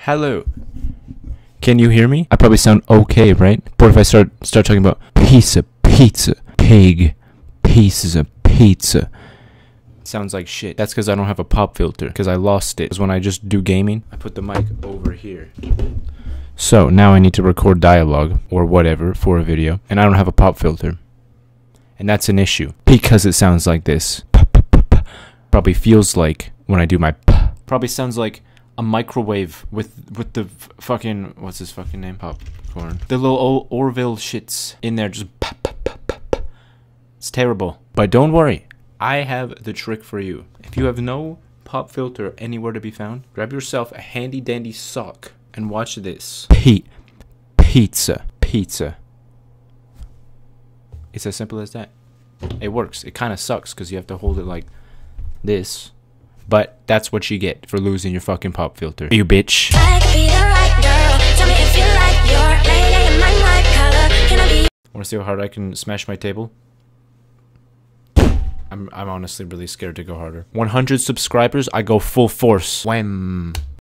Hello. Can you hear me? I probably sound okay, right? But if I start talking about pizza, pig, pieces of pizza, it sounds like shit. That's because I don't have a pop filter, because I lost it. Because when I just do gaming, I put the mic over here. So now I need to record dialogue or whatever for a video, and I don't have a pop filter. And that's an issue because it sounds like this. Probably feels like when I do my probably sounds like a microwave with the fucking, what's his fucking name? Popcorn. The little Orville shits in there just It's terrible. But don't worry, I have the trick for you. If you have no pop filter anywhere to be found, grab yourself a handy dandy sock and watch this. Pizza. It's as simple as that. It works. It kind of sucks because you have to hold it like this. But that's what you get for losing your fucking pop filter. You bitch. Wanna see how hard I can smash my table? I'm honestly really scared to go harder. 100 subscribers, I go full force. Wham.